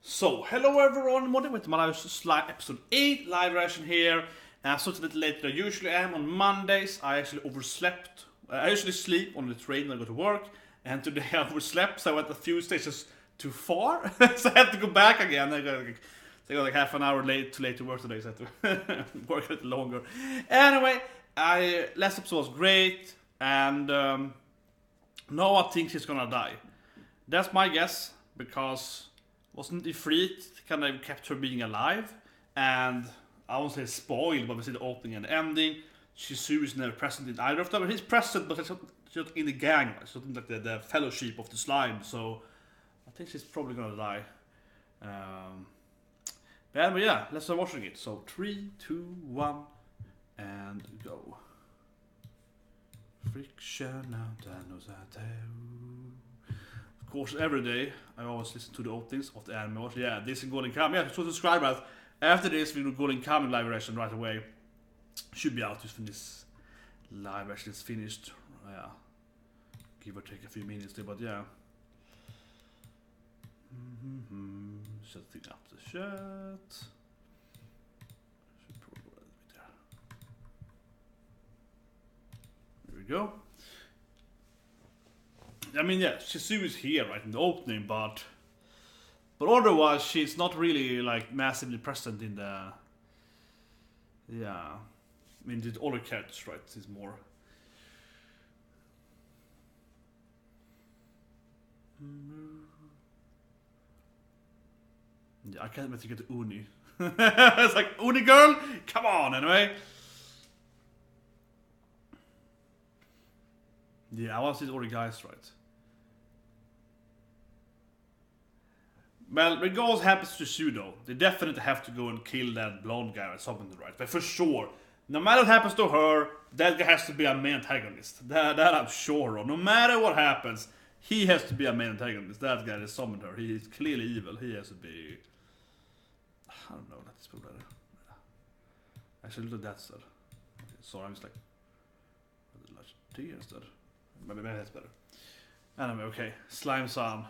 So, hello everyone, welcome to my live episode 8 live reaction here. And I started a little later than I usually am on Mondays. I actually overslept. I usually sleep on the train when I go to work. And today I overslept, so I went a few stations too far. So I had to go back again. I got like half an hour late to work today, so I had to work a little longer. Anyway, last episode was great. And Noah thinks he's gonna die. That's my guess, because wasn't ifritt kind of kept her being alive, and I won't say spoiled, but we see the opening and the ending. Shizu is never present in either of them. He's present, but he's not in the gang. Right? She's not like the fellowship of the slime. So I think she's probably gonna die. But yeah, let's start watching it. So 3, 2, 1, and go. Friction now, of course, every day I always listen to the openings of the anime. Yeah, this is Golden Kamuy. Yeah, so subscribe. Right? After this, we do Golden Kamuy live reaction right away. Should be out when this live reaction is finished. Yeah, give or take a few minutes there, but yeah. Setting up the chat. Should probably go a little bit there. There we go. I mean, yeah, Shizu is here, right, in the opening, but otherwise she's not really like massively present in the. Yeah, I mean, the other characters, right, is more. Yeah, I can't wait to get to Uni. It's like, Uni girl, come on, anyway. Yeah, I want to see the other guys, right. Well, regardless what happens to Shizu though, they definitely have to go and kill that blonde guy or something, right? But for sure, no matter what happens to her, that guy has to be a main antagonist. That I'm sure of. No matter what happens, he has to be a main antagonist. That guy that summoned her, he is clearly evil. He has to be. I don't know. That's probably better. Actually, look at that instead. Okay, sorry, I'm just like T instead. Maybe that's better. Anyway, okay, slime sound.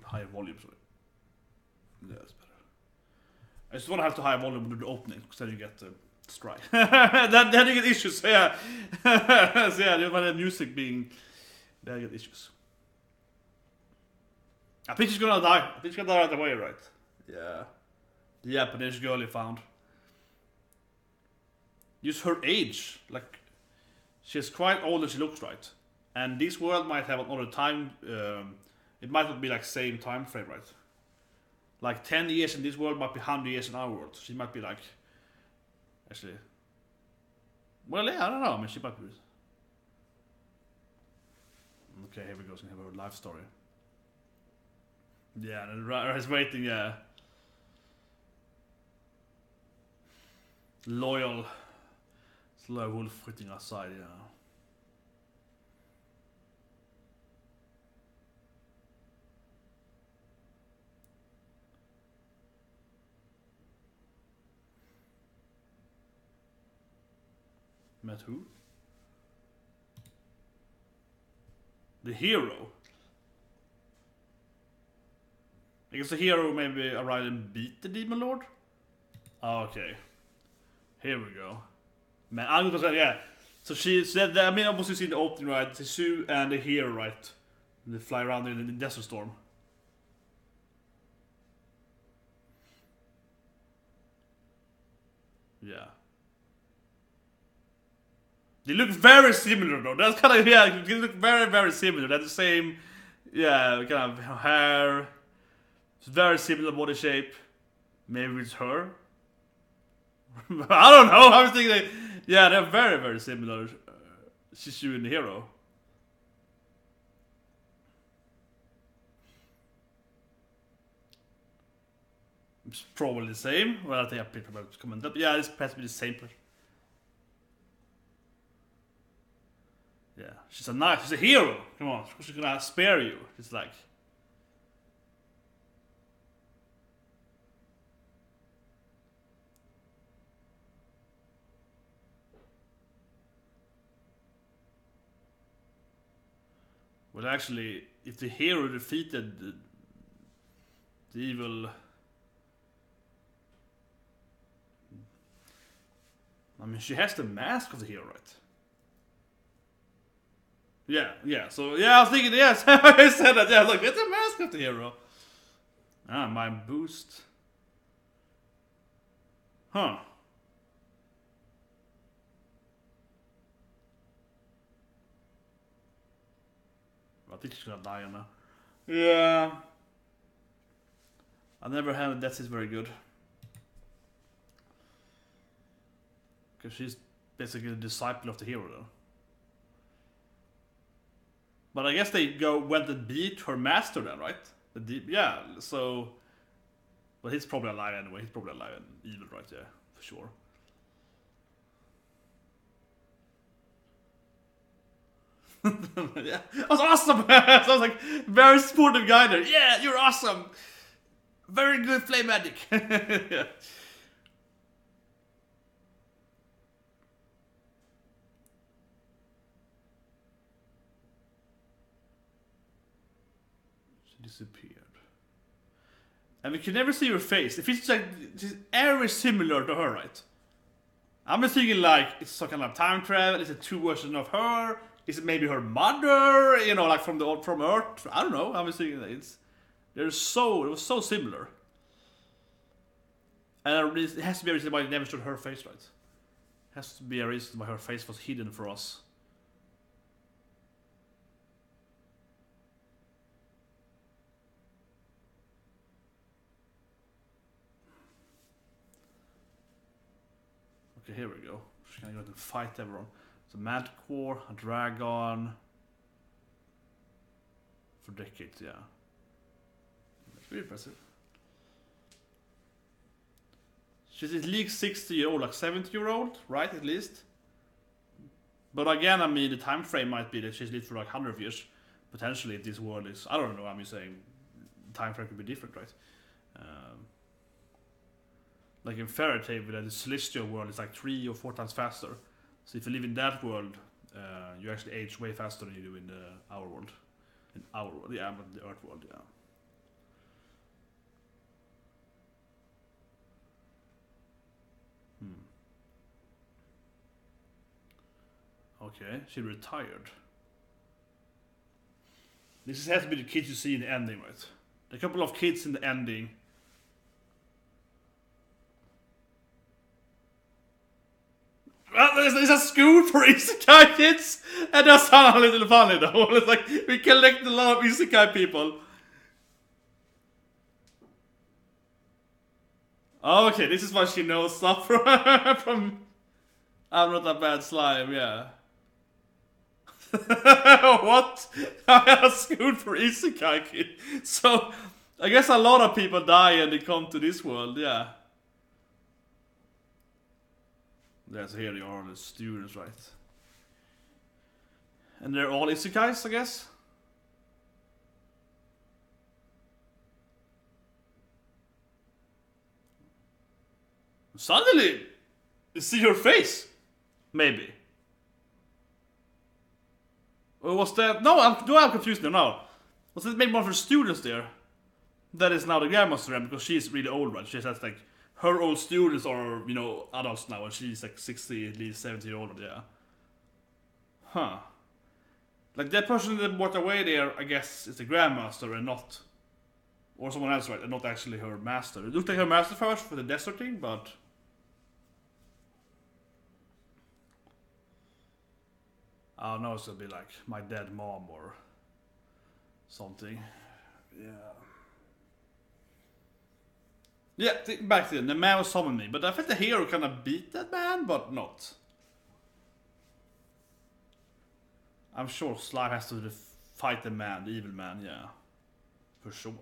High volume, sorry. Yeah, that's better. I just want to have to high volume with the opening, because then you get strike. then you get issues, so yeah. So yeah, you want the music being. Then you get issues. I think she's gonna die. I think she's gonna die right away, right? Yeah. The Japanese girl you found. Use her age. Like, she's quite old as she looks, right? And this world might have another time. It might not be like same time frame, right? Like 10 years in this world might be 100 years in our world. She might be like, actually, well, yeah, I don't know. I mean, she might be. Okay, here we go. She's gonna have her life story. Yeah, and he's waiting. Yeah, loyal wolf waiting outside. Yeah. Met who? The hero. I guess the hero maybe arrived and beat the demon lord. Oh, okay, here we go. Man, I'm gonna say yeah. So she said that. I mean, obviously see the opening, right? Shizu and the hero, right? They fly around in the desert storm. Yeah. They look very similar though. That's kind of, yeah, they look very, very similar. They're the same, yeah, kind of hair. It's very similar body shape. Maybe it's her. I don't know. I was thinking, yeah, they're very, very similar. Shizu and the hero. It's probably the same. Well, I think I picked about to comment up. Yeah, this has to be the same person. Yeah, she's a hero. Come on, she's gonna spare you. It's like. Well, actually, if the hero defeated the evil... I mean, she has the mask of the hero, right? Yeah, so, yeah, I was thinking, yes, I said that, yeah, look, it's a mask of the hero. Ah, my boost. Huh. I think she's gonna die now. Yeah. I never had a death is very good. Because she's basically the disciple of the hero, though. But I guess they went and beat her master then, right? Yeah, so... But he's probably alive anyway. He's probably alive and evil, right? Yeah, for sure. Yeah, that was awesome! Sounds like very sportive guy there. Yeah, you're awesome! Very good flame magic. Yeah. Disappeared. And we can never see her face. If it's like she's very similar to her, right? I'm just thinking like it's some kind of time travel. Is it two versions of her? Is it maybe her mother? You know, like from Earth. I don't know. I'm just thinking that it was so similar. And it has to be a reason why they never showed her face, right? It has to be a reason why her face was hidden for us. Okay, here we go. She's gonna go and fight everyone. It's a Manticore, a dragon. For decades, yeah. That's pretty impressive. She's at least 60-year-old, like 70-year-old, right? At least. But again, I mean, the time frame might be that she's lived for like 100 years. Potentially, if this world is, I don't know, I'm just saying, the time frame could be different, right? Like in Fairy Tail, the celestial world is like 3 or 4 times faster. So if you live in that world, you actually age way faster than you do in our world. In our world, yeah, but the Earth world, yeah. Okay, she retired. This has to be the kids you see in the ending, right? There are a couple of kids in the ending. Well, there's a school for isekai kids, and that's sounds a little funny though. It's like we collect a lot of isekai people. Oh, okay, this is why she knows stuff from I'm not a bad slime, yeah. What? A school for isekai kids. So, I guess a lot of people die and they come to this world, yeah. Yes, here they are, the students, right? And they're all isekais, I guess? Suddenly, you see her face. Maybe. Or was that... No, I'm confused now. Was it maybe one of her students there? That is now the Grandmaster, because she's really old, right? She has like... Her old students are, you know, adults now, and she's like 60, at least 70 years old, yeah. Huh. Like that person that walked away there, I guess, is the Grandmaster and not... Or someone else, right? And not actually her master. It looked like her master first for the desert thing, but... I don't know, it's gonna be like my dead mom or... something. Yeah. Yeah, back then, the man was summoning me, but I felt the hero kind of beat that man, but not. I'm sure Slime has to fight the man, the evil man, yeah. For sure.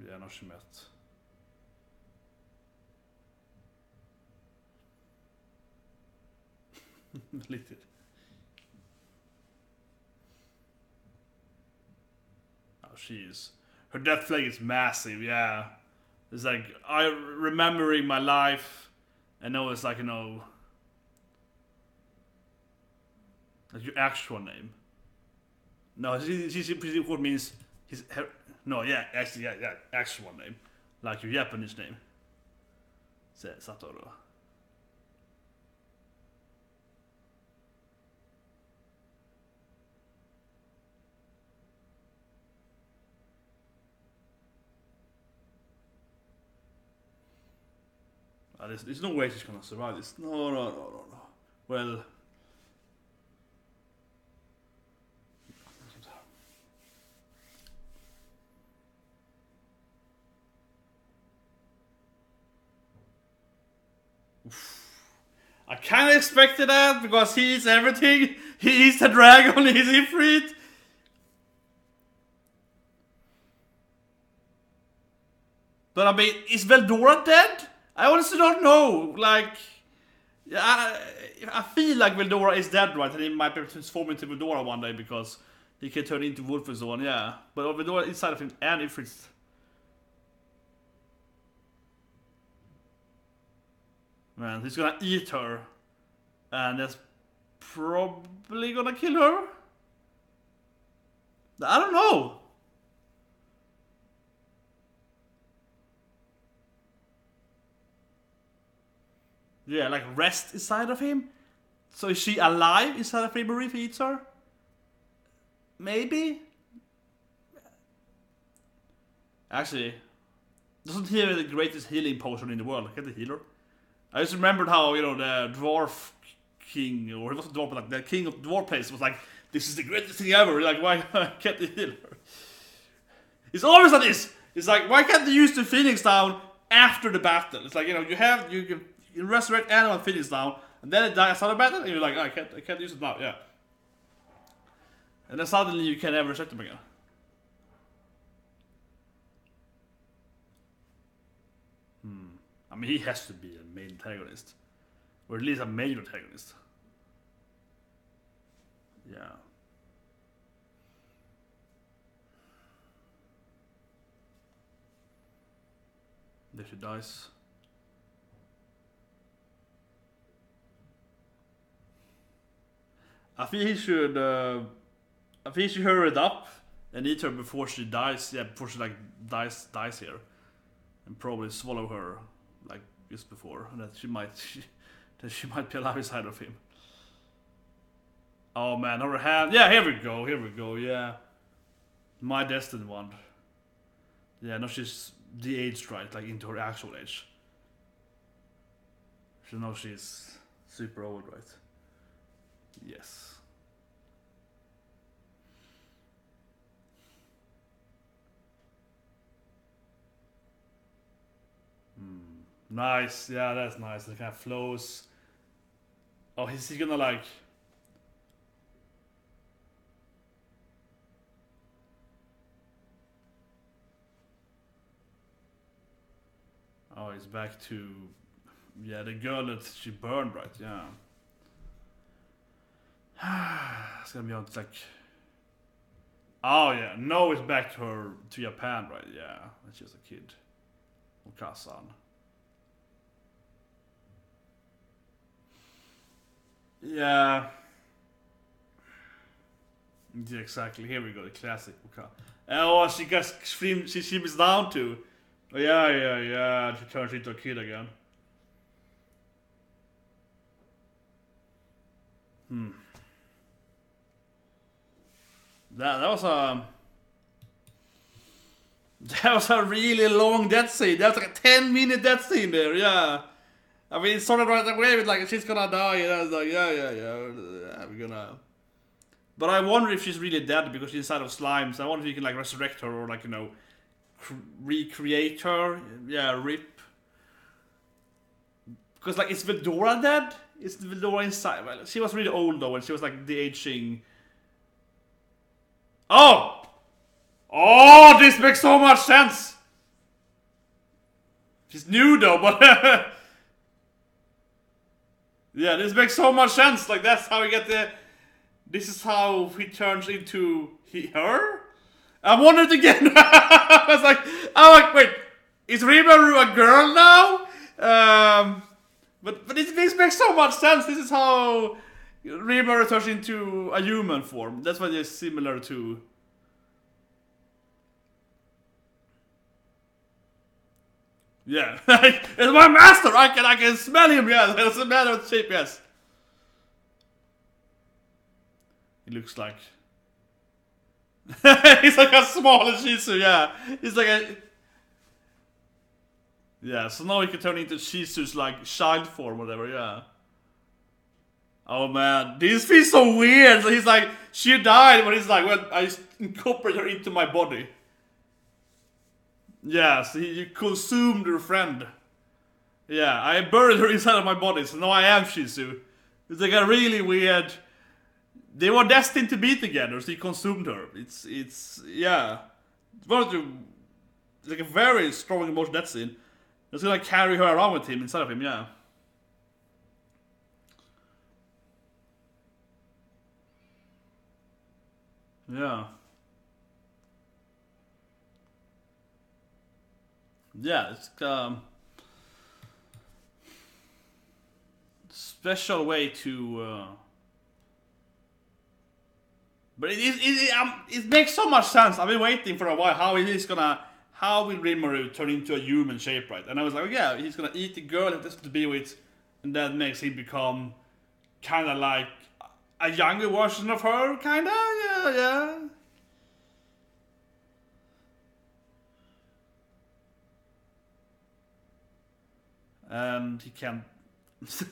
Yeah, no, she met. Lite. Her death flag is massive, yeah. It's like, I remembering my life, I know it's like, you know, Like your actual name. No, shishibukuro means his... No, yeah, actually, yeah, actual name. Like your Japanese name. Satoru. There's no way she's gonna survive this. No. Well... I kinda expected that, because he eats everything. He eats the dragon, he's ifritt. But I mean, is Veldora dead? I honestly don't know. Like, I feel like Veldora is dead, right? And he might be transformed into Veldora one day because he can turn into wolf and so on, yeah. But Veldora inside of him and ifritt. Man, he's gonna eat her. And that's probably gonna kill her. I don't know. Yeah, like rest inside of him. So is she alive inside of Rimuru if he eats her? Maybe? Actually, doesn't he have the greatest healing potion in the world? Get the healer. I just remembered how, you know, the dwarf king, or it wasn't dwarf, but like the king of the dwarf place was like, this is the greatest thing ever. Like, why can't the healer? It's always like this. It's like, why can't they use the Phoenix down after the battle? It's like, you know, you can resurrect anyone Phoenix down, and then it dies out of battle, and you're like, oh, I can't use it now, yeah. And then suddenly you can never resurrect them again. I mean, he has to be a main antagonist. Or at least a major antagonist. Yeah. There she dies. I think he should hurry it up and eat her before she dies. Yeah, before she like dies here. And probably swallow her like just before, and that she might be alive inside of him. Oh man, her hand. Yeah, here we go. Yeah, my destined one. Yeah, no, she's de-aged, right? Like into her actual age. She knows she's super old, right? Yes. Nice, yeah, that's nice. It kind of flows. Oh, is he gonna like... Oh, he's back to... Yeah, the girl that she burned, right? Yeah. It's gonna be on like... Oh yeah, no, it's back to Japan, right? Yeah, when she was a kid. Okasan. Yeah. Yeah, exactly. Here we go, the classic Oka. Oh, she gets she slims down too. Oh, yeah. She turns into a kid again. That was a really long death scene. That was like a 10-minute death scene there, yeah. I mean, it started right away with like, she's gonna die, and I was like, yeah, we're gonna... But I wonder if she's really dead because she's inside of slimes. I wonder if you can like resurrect her or like, you know, recreate her. Yeah, rip. Because like, is Veldora dead? Is Veldora inside? Well, she was really old though, when she was like de-aging. Oh! Oh, this makes so much sense! She's new though, but... Yeah, this makes so much sense. Like, that's how we get the... This is how he turns into her? I wondered again. I was like, wait, is Rimuru a girl now? But this makes so much sense. This is how Rimuru turns into a human form. That's what it's similar to. Yeah, it's my master. I can smell him. Yes, it doesn't matter what shape. Yes, he looks like. He's like a smaller Shizu. Yeah, he's like a. Yeah, so now he can turn into Shizu's like child form, or whatever. Yeah. Oh man, this feels so weird. So he's like, she died, but he's like, well, I incorporate her into my body. Yeah, so you consumed your friend. Yeah, I buried her inside of my body, so now I am Shizu. It's like a really weird. They were destined to be together, so he consumed her. It's yeah. It's one of the, like a very strong emotion that scene. It's gonna carry her around with him inside of him, yeah. Yeah. Yeah, it's special way to but it makes so much sense. I've been waiting for a while how will Rimuru turn into a human shape, right? And I was like, oh, yeah, he's gonna eat the girl he has to be with, and that makes him become kinda like a younger version of her, kinda, yeah. And he can't. It's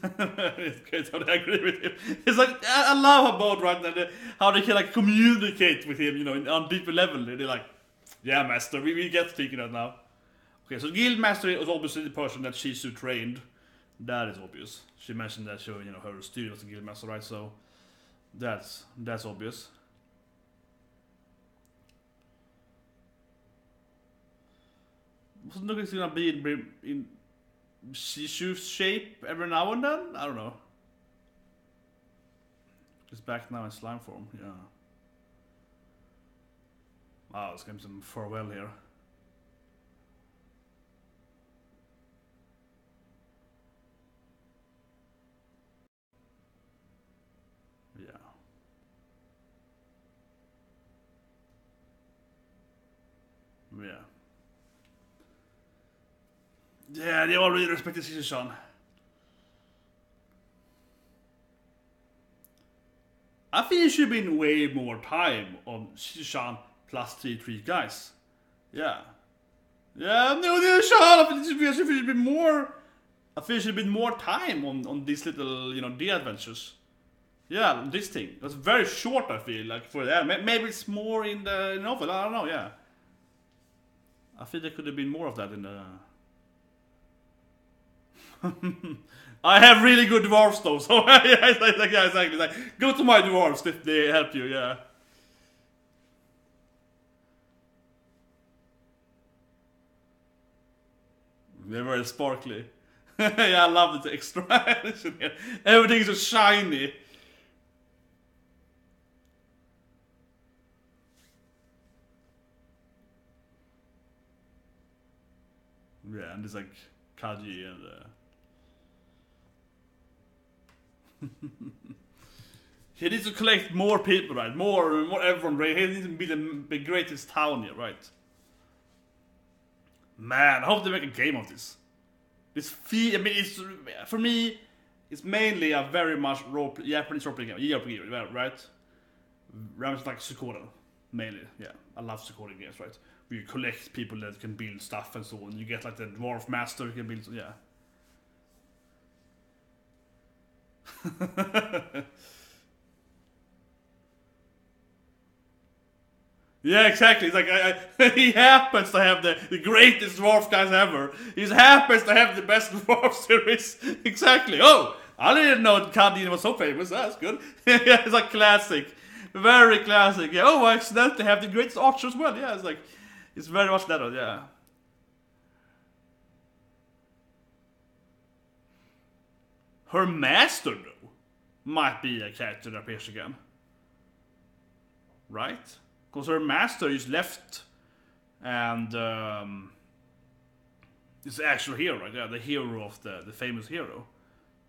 great how they agree with him. It's like I love about right now how they can like communicate with him, you know, on deeper level. They're like, yeah, master, we get thinking that now. Okay, so guild master was obviously the person that Shizu trained. That is obvious. She mentioned that she, you know, her student was a guild master, right? So that's obvious. Wasn't looking it's gonna be in Shizu's shape every now and then? I don't know. He's back now in slime form, yeah. Wow, it's getting some farewell here. Yeah. Yeah. Yeah, they all really respect the Shizu-san. I think it should have been way more time on Shizu-san plus 3 guys. Yeah. Yeah, no, Sean, I think it should have been more. I think it should have been more time on these little, you know, the adventures. Yeah, this thing. That's very short, I feel, like, for that. Maybe it's more in the novel, I don't know, yeah. I think there could have been more of that in the... I have really good dwarves though, so yeah, exactly. Like, go to my dwarves if they help you, yeah. They're very sparkly. Yeah, I love the extra here. Everything's so shiny. Yeah, and there's like Kaji and he needs to collect more people, right? More everyone, right? He needs to be the greatest town here, right? Man, I hope they make a game of this. I mean, it's for me, it's mainly a very much Japanese role playing game, RPG, right? Rams like Suikoden, mainly. Yeah, I love Suikoden games, right? Where you collect people that can build stuff and so on. You get like the dwarf master who can build, yeah. Yeah, exactly. It's like he happens to have the greatest dwarf guys ever. He happens to have the best dwarf series. Exactly. Oh, I didn't know Kadin was so famous. That's good. Yeah, it's like classic, very classic. Yeah. Oh, I accidentally have the greatest archer as well. Yeah, it's like it's very much that. Yeah. Her master though might be a character that appears again, right? Because her master is left, and it's the actual hero, right? Yeah, the hero of the famous hero,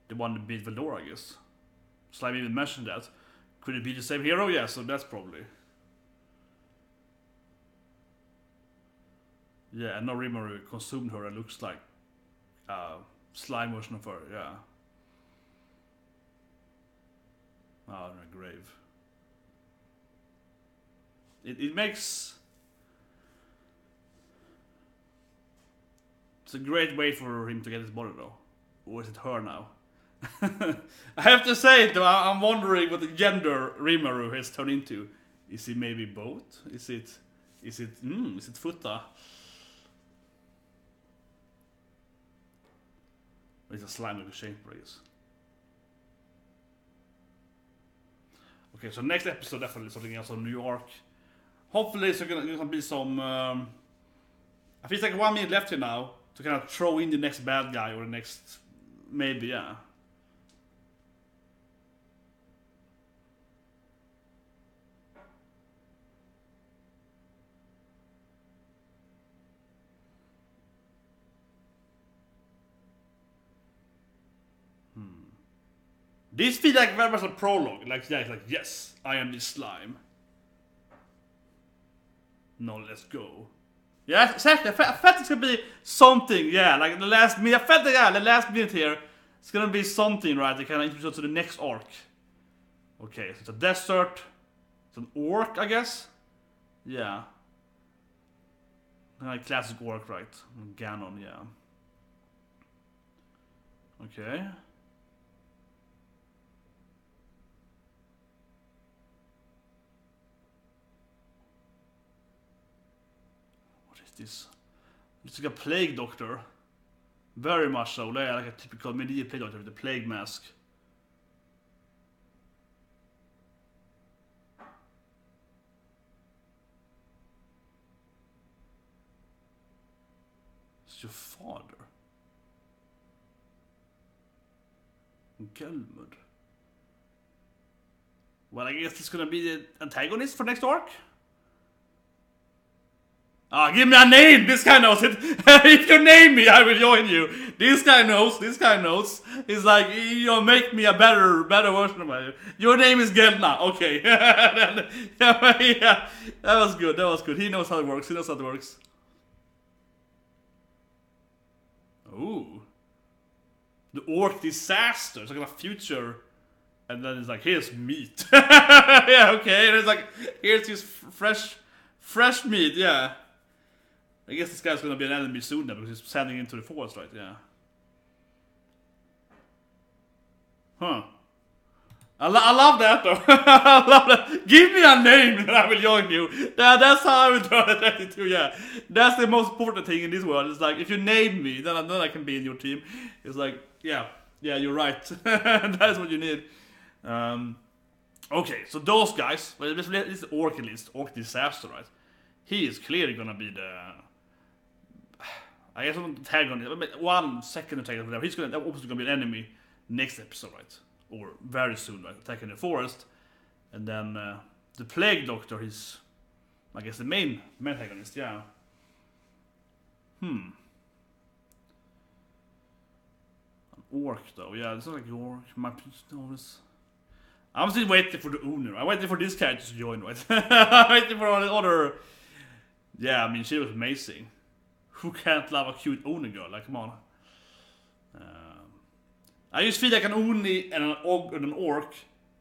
the one that beat Veldora, I guess. Slime even mentioned that. Could it be the same hero? Yeah, so that's probably. Yeah, and no Rimuru consumed her. It looks like slime version of her. Yeah. Oh, in a grave. It makes. It's a great way for him to get his body though. Or is it her now? I have to say though, I'm wondering what the gender Rimuru has turned into. Is he maybe both? Is it Futa? It's a slime with a shape race. Okay, so next episode definitely something else on New York. Hopefully it's gonna be some. I think it's like 1 minute left here now to kind of throw in the next bad guy or the next, maybe, yeah. This feels like very much a prologue. Like, yeah, it's like, yes, I am this slime. No, let's go. Yeah, exactly. I felt it's gonna be something, yeah, like the last minute. I felt that, yeah, the last minute here, it's gonna be something, right? They kind of introduce us to the next arc. Okay, so it's a desert. It's an orc, I guess. Yeah. Like classic orc, right? Ganon, yeah. Okay. This. It's like a plague doctor. Very much so. Yeah, like a typical medieval plague doctor with a plague mask. It's your father. Gelmud. Well, I guess it's gonna be the antagonist for next arc. Ah, give me a name! This guy knows it! If you name me, I will join you! This guy knows, He's like, you know, make me a better version of my... Your name is Gelna, okay. Yeah, that was good. He knows how it works, Ooh. The orc disaster, it's like a future... And then it's like, here's meat. Yeah, okay, and it's like, here's his fresh meat, yeah. I guess this guy's gonna be an enemy soon now because he's sending into the forest, right? Yeah. Huh. I love that though. I love that. Give me a name and I will join you. That's how I would do it too, yeah. That's the most important thing in this world. It's like, if you name me, then I can be in your team. It's like, yeah, you're right. That's what you need. Okay, so those guys, well, this is Orc list, Orc Disaster, right? He is clearly gonna be the... I guess I'm the antagonist, 1 second antagonist, he's obviously gonna be an enemy next episode, right? Or very soon, right? Attacking the forest. And then the Plague Doctor, he's, I guess, the main antagonist, yeah. An orc, though, yeah, it's not like orc. I'm still waiting for the owner. I'm waiting for this character to join, right? I'm waiting for all the other... Yeah, I mean, she was amazing. Who can't love a cute Oni girl? Like, come on. I just feel like an Oni and an orc,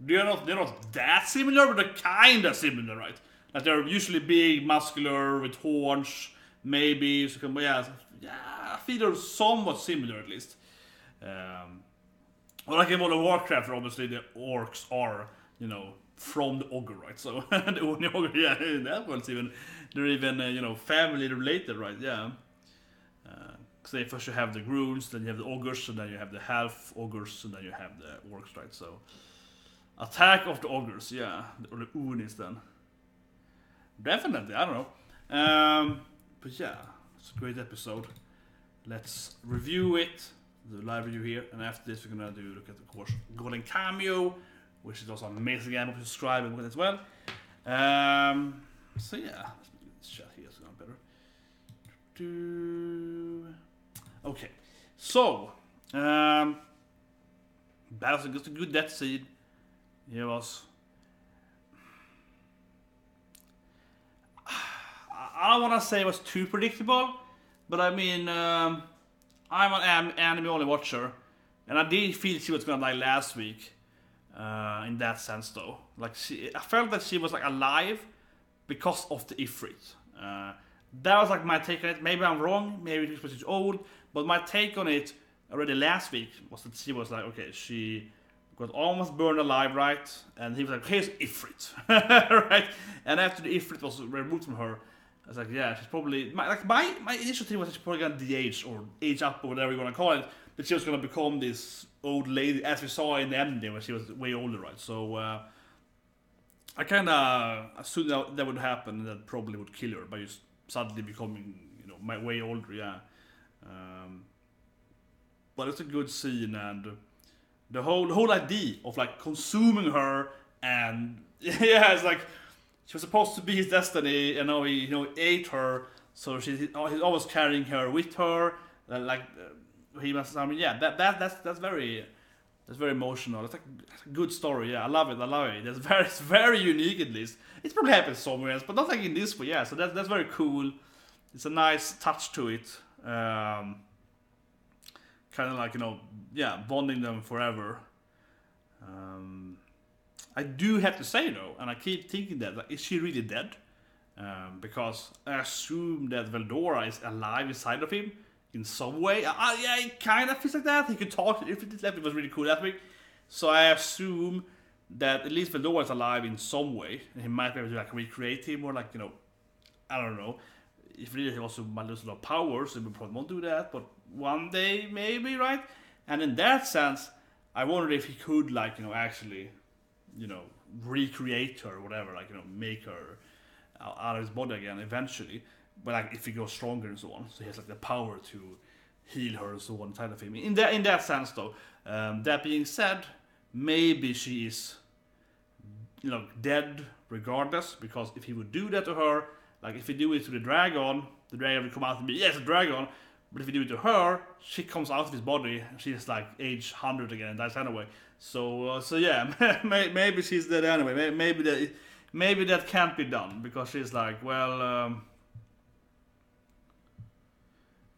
they're not that similar, but they're kinda similar, right? Like, they're usually big, muscular, with horns, maybe. So, yeah, I feel they're somewhat similar, at least. Well, like in World of Warcraft, obviously, the orcs are, you know, from the ogre, right? So, the Oni ogre, yeah, that one's even... They're even, you know, family related, right? Yeah. Because first you have the Groons, then you have the Ogres, and then you have the Half Ogres, and then you have the Orcs, right? So, Attack of the Ogres, yeah. Or the Unis, then. Definitely, I don't know. But yeah, it's a great episode. Let's review it. The live review here. And after this, we're gonna look at, of course, Golden Cameo, which is also amazing game. Subscribe and as well. So yeah. Let's chat here, so better. Okay, so Battles against a good death seed. he was. I don't want to say it was too predictable, but I mean, I'm an anime only watcher, and I did feel she was gonna die last week. In that sense, though, like I felt that she was like alive because of the ifritt. That was like my take on it. Maybe I'm wrong. Maybe it was old, but my take on it already last week was that she was like, okay, she got almost burned alive, right? And he was like, here's ifritt, right? And after the ifritt was removed from her, I was like, yeah, she's probably my initial thing was that she's probably gonna de-age or age up or whatever you wanna call it, but she was gonna become this old lady, as we saw in the ending when she was way older, right? So I kind of assumed that would happen, and that probably would kill her by just suddenly becoming, way older, yeah. But it's a good scene, and the whole idea of like consuming her, and yeah, it's like she was supposed to be his destiny, and now he ate her, so he's always carrying her with her, he must. I mean, yeah, that's very emotional. It's like a good story. Yeah, I love it. It's very unique, at least. It's probably happened somewhere else, but not like in this way. Yeah, so that's very cool. It's a nice touch to it. Kind of like bonding them forever. I do have to say though, and I keep thinking that, like, is she really dead? Because I assume that Veldora is alive inside of him in some way. Yeah, it kind of feels like that. He could talk. If it was really cool that week. So I assume that at least Veldora is alive in some way, and he might be able to like recreate him, or like I don't know. If really he also might lose a lot of power, so we probably won't do that. But one day maybe, right? And in that sense, I wonder if he could actually, recreate her or whatever, make her out of his body again eventually. But like if he goes stronger and so on, so he has like the power to heal her and so on inside of him. In that sense, though, that being said, maybe she is, dead regardless. Because if he would do that to her, like if he do it to the dragon will come out and be, yes, a dragon. But if you do it to her, she comes out of his body. She's like age 100 again and dies anyway. So yeah, maybe she's dead anyway. Maybe that can't be done because she's like, well.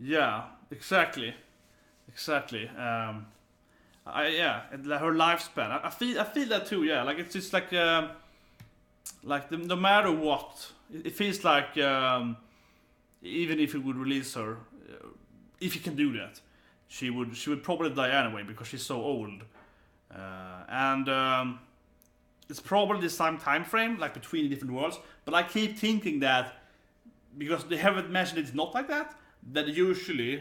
Yeah, exactly. Her lifespan. I feel that too. Yeah, like it's just like no matter what, it feels like even if he would release her, if he can do that, she would probably die anyway because she's so old, and it's probably the same time frame like between different worlds. But I keep thinking that because they haven't mentioned it's not like that. That usually,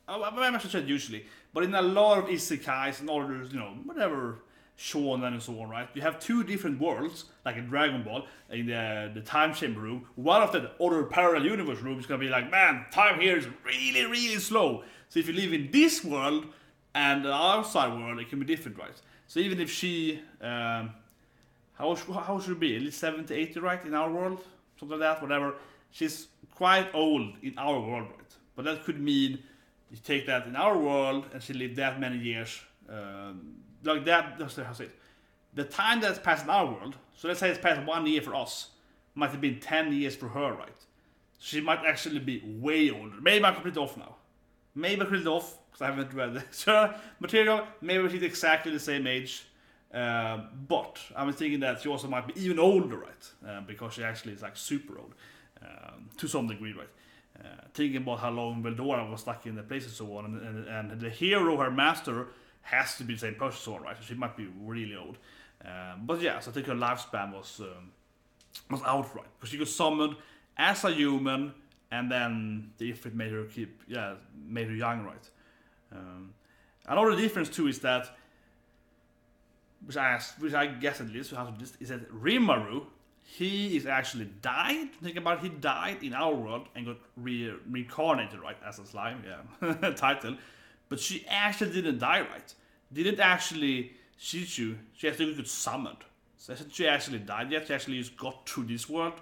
I should say usually, but in a lot of isekais and others, whatever, shonen and so on, right? You have two different worlds, like in Dragon Ball, in the time chamber room. One of the other parallel universe room is gonna be like, man, time here is really, really slow. So if you live in this world and the outside world, it can be different, right? So even if she, how should it be? At least 70, 80, right? In our world, something like that, whatever. She's quite old in our world, right? But that could mean you take that in our world and she lived that many years, like that. That's how I say it. The time that's passed in our world, so let's say it's passed 1 year for us, might have been 10 years for her, right? She might actually be way older. Maybe I'm completely off now. Maybe I'm completely off because I haven't read the material. Maybe she's exactly the same age. But I'm thinking that she also might be even older, right? Because she actually is like super old. To some degree, right? Thinking about how long Veldora was stuck in the place and so on, and the hero, her master, has to be the same person, so on, right? So she might be really old. But yeah, so I think her lifespan was outright because she got summoned as a human, and then the ifritt made her made her young, right? Another difference too is that, which I guess at least is that Rimuru. He is actually died. Think about it, he died in our world and got reincarnated, right, as a slime, yeah, title. But she actually didn't die, right? Didn't actually Shizu. She actually got summoned. So she actually died yet. She actually just got to this world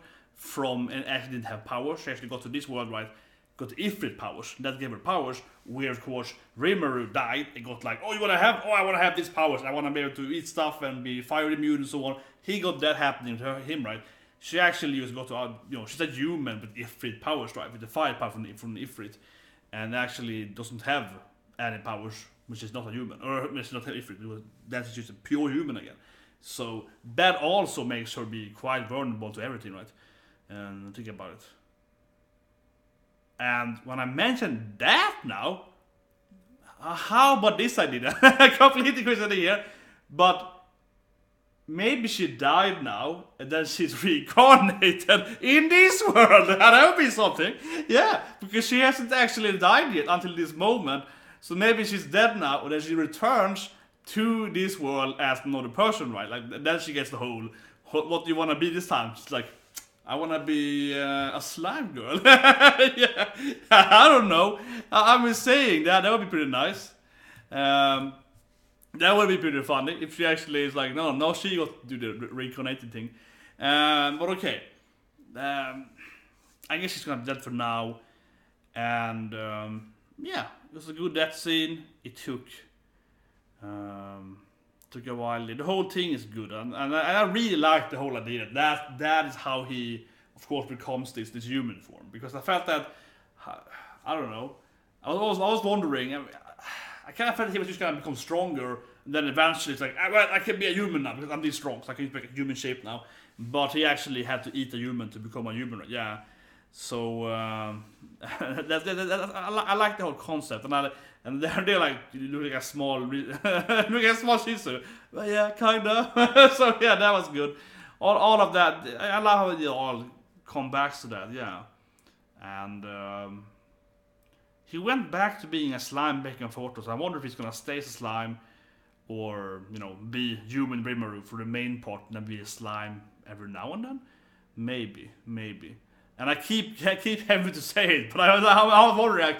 and actually didn't have power. She actually got to this world, right, got the ifritt powers. That gave her powers. Where of course Rimuru died and got like, I wanna have these powers. I wanna be able to eat stuff and be fire immune and so on. He got that happening to him, right? She actually just got to, she's a human with ifritt powers, right? With the fire power from the ifritt, and actually doesn't have any powers, which is not a human, or which is not an ifritt. That's just a pure human again. So that also makes her be quite vulnerable to everything, right? And think about it. And when I mentioned that now, how about this idea? Completely crazy idea, but maybe she died now, and then she's reincarnated in this world. That would be something. Yeah, because she hasn't actually died yet until this moment. So maybe she's dead now, and then she returns to this world as another person, right? Like, then she gets the whole, what do you want to be this time? She's like, I want to be a slime girl. Yeah, I don't know. I'm just saying that would be pretty nice. That would be pretty funny if she actually is like, no, she got to do the reincarnated thing. But okay. I guess she's gonna be dead for now. And yeah, it was a good death scene. It took a while. The whole thing is good, and I really like the whole idea that is how he, of course, becomes this human form. Because I felt that, I don't know, I was wondering. I kind of felt he was just gonna become stronger, and then eventually it's like, well, I can be a human now because I'm this strong, so I can make a human shape now. But he actually had to eat a human to become a human, yeah. So I like the whole concept, and they're like, you look like a small, Shizu. Well, yeah, kinda. So yeah, that was good. All of that, I love how it all come back to that, yeah. And he went back to being a slime back and forth. So I wonder if he's gonna stay as a slime, or be human Rimuru for the main part, and then be a slime every now and then. Maybe. And I keep having to say it, but I was wondering, like,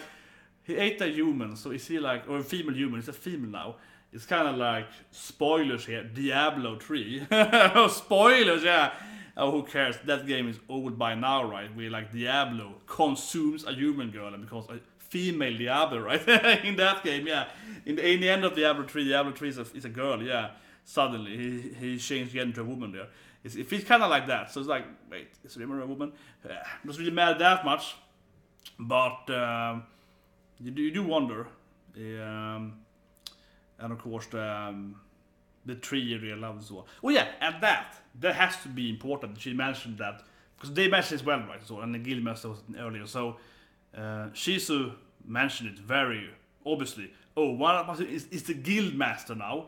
he ate a human, so is he like, or a female human? He's a female now. It's kind of like spoilers here. Diablo 3. Oh, spoilers, yeah. Oh, who cares? That game is old by now, right? Where like Diablo consumes a human girl and becomes a female Diablo, right? In that game, yeah. In the end of Diablo 3 is a girl, yeah. Suddenly, he changed again into a woman there. It feels kind of like that. So it's like, wait, is Rimuru a woman? Doesn't really matter that much, but you do wonder. And of course, the tree really loves as well. Oh yeah, and that has to be important. She mentioned that because they mentioned it as well, right? So, and the Guildmaster was earlier. So Shizu mentioned it very obviously. Oh, one of us is the Guildmaster now,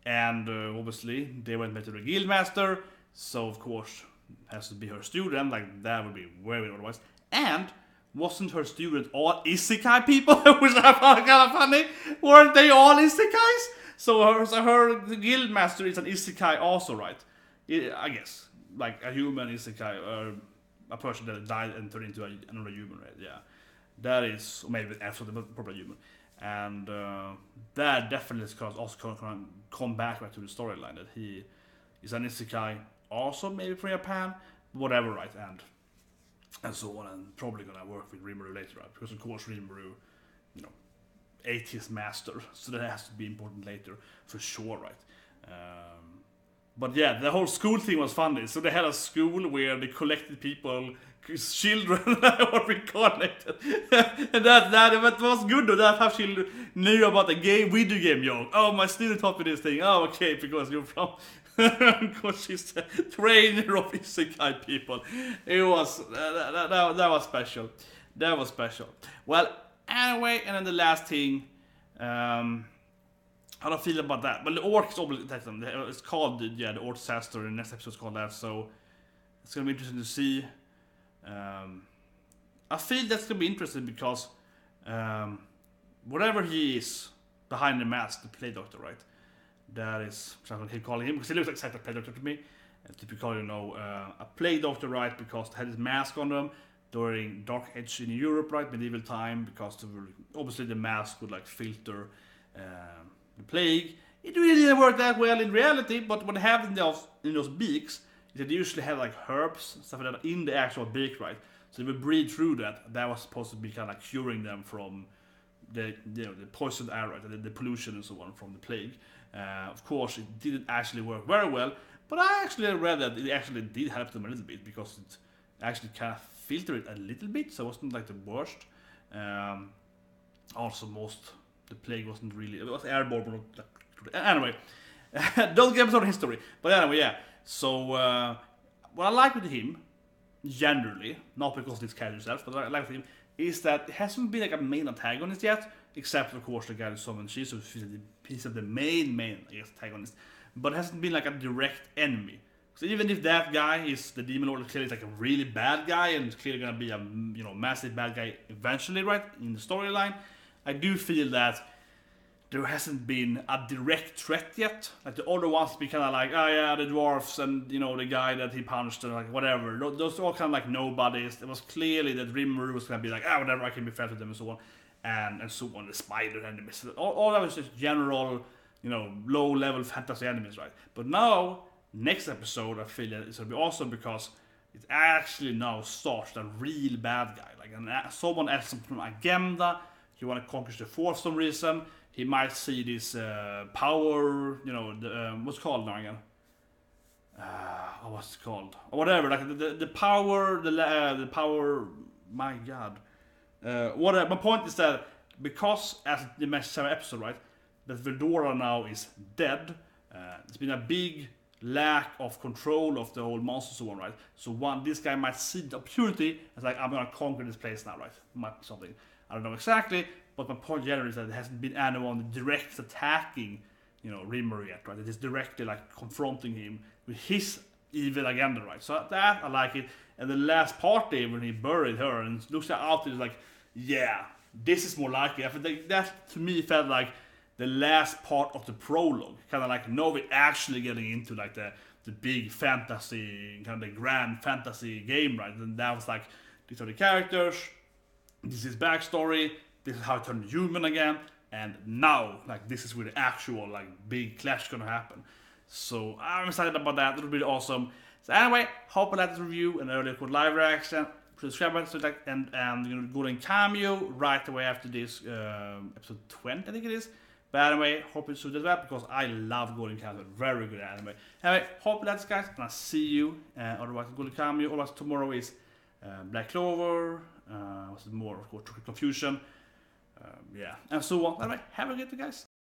and obviously they went back to the Guildmaster. So of course has to be her student. Like that would be very otherwise. And wasn't her student all isekai people? Which I found kind of funny. Weren't they all isekais? So her Guildmaster is an isekai also, right? I guess like a human isekai, or a person that died and turned into another human, right? Yeah, that is, or maybe after the proper human, and that definitely is also come back right to the storyline that he is an isekai, also maybe from Japan, whatever, right? And so on, and probably gonna work with Rimuru later, right? Because of course Rimuru, ate his master, so that has to be important later for sure, right? But yeah, the whole school thing was funny. So they had a school where they collected people, children were reincarnated, and that was good though. That's how she knew about the video game joke. Oh, my student taught me this thing. Oh, okay, because you're from. Because she's a trainer of isekai people. It was that was special. That was special. Well, anyway, and then the last thing. How do I feel about that? Well, the orc is obviously it's called the orc disaster. The next episode is called that, so it's gonna be interesting to see. I feel that's gonna be interesting because whatever he is behind the mask, the play doctor, right? That is, I'm gonna keep calling him because he looks like exactly a play doctor to me. Typically, a play doctor, right? Because they had his mask on them during Dark Age in Europe, right? Medieval time, because obviously the mask would like filter the plague. It really didn't work that well in reality, but what happened in those beaks is that they usually have like herbs, stuff like that in the actual beak, right? So they would breathe through that. That was supposed to be kind of like curing them from the poisoned air, right? The pollution and so on from the plague. Of course, it didn't actually work very well, but I actually read that it actually did help them a little bit because it actually kind of filtered it a little bit, so it wasn't like the worst. Also, the plague wasn't really, it was airborne. Anyway, don't get me started on history. But anyway, yeah. So, what I like with him, generally, not because of this character itself, but what I like with him, is that it hasn't been like a main antagonist yet, except of course the guy who summoned Shizu, he's the main antagonist, but it hasn't been like a direct enemy. So even if that guy is the demon lord, clearly like a really bad guy and clearly gonna be a massive bad guy eventually, right, in the storyline, I do feel that there hasn't been a direct threat yet. Like the other ones be kind of like, oh yeah, the dwarfs and the guy that he punched and like whatever. Those are all kind of like nobodies. It was clearly that Rimuru was gonna be like, whatever, I can be friends with them and so on, and so on. The spider enemies, all that was just general, low level fantasy enemies, right? But now, next episode, I feel that it's gonna be awesome because it actually now starts a real bad guy, like someone else from agenda. He want to conquer the force for some reason. He might see this power, what's it called now again? What's it called? Or whatever, like the power, the power, my god. Whatever. My point is that because, as the mentioned episode, right, that Veldora now is dead, it's been a big lack of control of the whole monster so on, right? So this guy might see the opportunity as like, I'm gonna conquer this place now, right? Might be something. I don't know exactly, but my point generally is that there hasn't been anyone direct attacking, Rimuru yet, right? It is directly like confronting him with his evil agenda, right? So that I like it. And the last party when he buried her and looks out, is like, yeah, this is more likely. I think that to me felt like the last part of the prologue, kind of like now we're actually getting into like the big fantasy, kind of the grand fantasy game, right? And that was like, these are the characters. This is backstory, this is how it turned human again, and now, like, this is where the actual, like, big clash is gonna happen. So, I'm excited about that, it'll be awesome. So anyway, hope you liked this review and earlier called live reaction. Subscribe to that, and go to cameo right away after this, episode 20, I think it is. But anyway, hope you saw that because I love Golden Cameo, very good anime. Anyway, hope you liked this, guys, and I'll see you, otherwise Golden Cameo, otherwise tomorrow is Black Clover, what's it more, of course, Confusion, yeah, and so on. Anyway, have a good day, guys.